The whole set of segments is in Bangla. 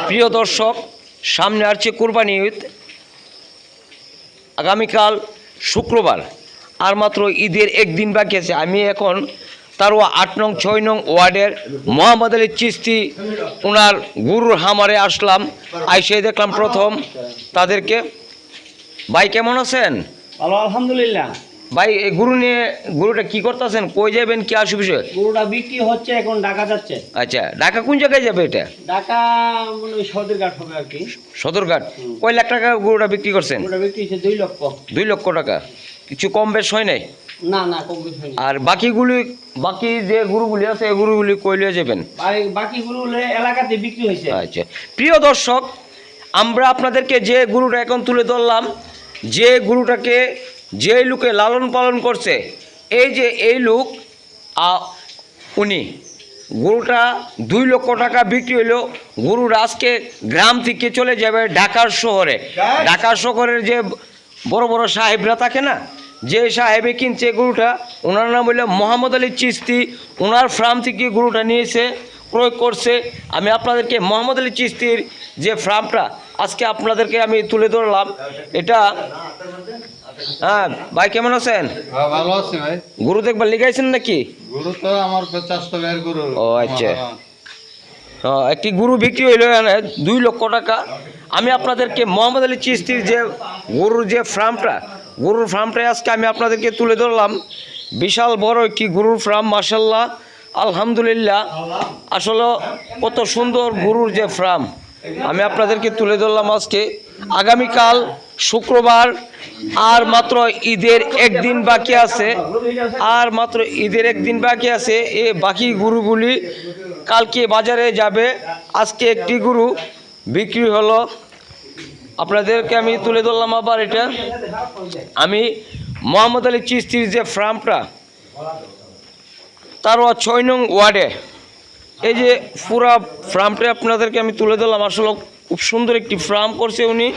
প্রিয় দর্শক, সামনে আসছে কুরবানি ঈদ। আগামীকাল শুক্রবার, আর মাত্র ঈদের একদিন বাকি আছে। আমি এখন তারও 8 নং 6 নং ওয়ার্ডের মোহাম্মদ আলী চিস্তি ওনার গুরুর হামারে আসলাম। আইসে দেখলাম প্রথম তাদেরকে। ভাই কেমন আছেন? ভালো, আলহামদুলিল্লাহ। ভাই এই গরুটা কি করতেছেন? কই যাবেন, কি আসে বিষয়? গরুটা বিক্রি হচ্ছে, এখন ঢাকা যাচ্ছে। আচ্ছা, ঢাকা কোন জায়গায় যাবে এটা? ঢাকা মনে হয় সদরঘাট হবে আর কি। সদরঘাট। কয় লাখ টাকা গরুটা বিক্রি করছেন? গরুটা বিক্রি হচ্ছে 2 লক্ষ। 2 লক্ষ টাকা। কিছু কম বেশ হয় নাই? না না, কম বেশি হয়নি। আর বাকি যে গরুগুলি আছে এই গরুগুলি কইলে যাবেন? বাকি গরু এলাকাতে বিক্রি হয়েছে। আচ্ছা, প্রিয় দর্শক, আমরা আপনাদেরকে যে গরুটা এখন তুলে ধরলাম, যে গরুটাকে যে লোকে লালন পালন করছে, এই লোক উনি গরুটা 2 লক্ষ টাকা বিক্রি হইলো। গরুর আজকে গ্রাম থেকে চলে যাবে ঢাকার শহরে। ঢাকার শহরের যে বড় বড় সাহেবরা থাকে না, যে সাহেবে কিনছে গরুটা, ওনার নাম হইল মোহাম্মদ আলী চিস্তি। ওনার ফার্ম থেকে গরুটা নিয়েছে, ক্রয় করছে। আমি আপনাদেরকে মোহাম্মদ আলী চিস্তির যে ফার্মটা আজকে আপনাদেরকে আমি তুলে ধরলাম। এটা হ্যাঁ ভাই, কেমন আছেন? ভালো আছি ভাই। গরু দেখবার লিগাইছেন নাকি? গরু তো আমার 50 টাকার গরু। ও আচ্ছা, হ্যাঁ, একটি গরু বিক্রি হইল 2 লক্ষ টাকা। আমি আপনাদেরকে মোহাম্মদ আলী চিস্তির যে গরুর ফার্মটাই আজকে আমি আপনাদেরকে তুলে ধরলাম। বিশাল বড় একটি গরুর ফার্ম, মাশাআল্লাহ, আলহামদুলিল্লাহ। আসলে কত সুন্দর গরুর যে ফার্ম আমি আপনাদেরকে তুলে ধরলাম আজকে। আগামীকাল শুক্রবার, আর মাত্র ঈদের একদিন বাকি আছে। এই বাকি গরুগুলি কালকে বাজারে যাবে। আজকে একটি গরু বিক্রি হলো, আপনাদেরকে আমি তুলে ধরলাম। আবার এটা আমি মোহাম্মদ আলী চিস্তির যে ফার্মটা, তারও 6 নং ওয়ার্ডে, এই যে পুরা ফার্মটা আপনাদেরকে আমি তুলে ধরলাম। আসলে খুব সুন্দর একটি ফার্ম করছে উনি।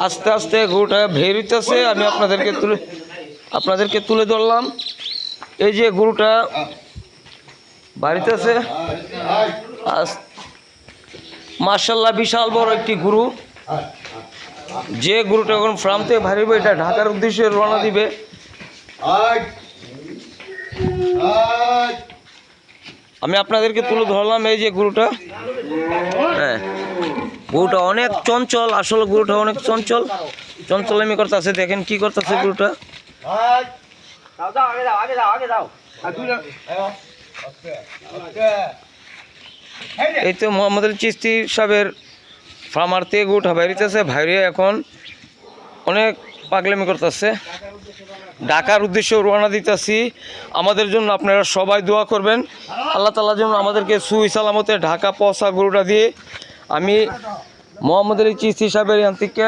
আস্তে আস্তে গরুটা বের হইতেছে, আমি আপনাদেরকে তুলে ধরলাম। এই যে গরুটা বাড়িতেছে, মাশাআল্লাহ, বিশাল বড় একটি গরু। যে গরুটা এখন ফার্ম থেকে বাড়িবে, এটা ঢাকার উদ্দেশ্যে রওনা দিবে। আমি আপনাদেরকে তুলে ধরলাম এই যে গরুটা। হ্যাঁ, গরুটা অনেক চঞ্চল। আসলে গরুটা অনেক চঞ্চলামি করতেছে। দেখেন কি করতেছে গরুটা। এই তো মোহাম্মদ আলী চিস্তি সাহেবের ফার্মার থেকে গরুটা বাইরেছে। বাইরে এখন অনেক পাগলামি করতেছে। ঢাকার উদ্দেশ্যে রওনা দিতেছি। আমাদের জন্য আপনারা সবাই দোয়া করবেন। আল্লাহ তাআলার জন্য আমাদেরকে সুই সালামতে ঢাকা পৌঁছা গরুটা দিয়ে। আমি মোহাম্মদ আলী চিস্তি সাহেবের এখান থেকে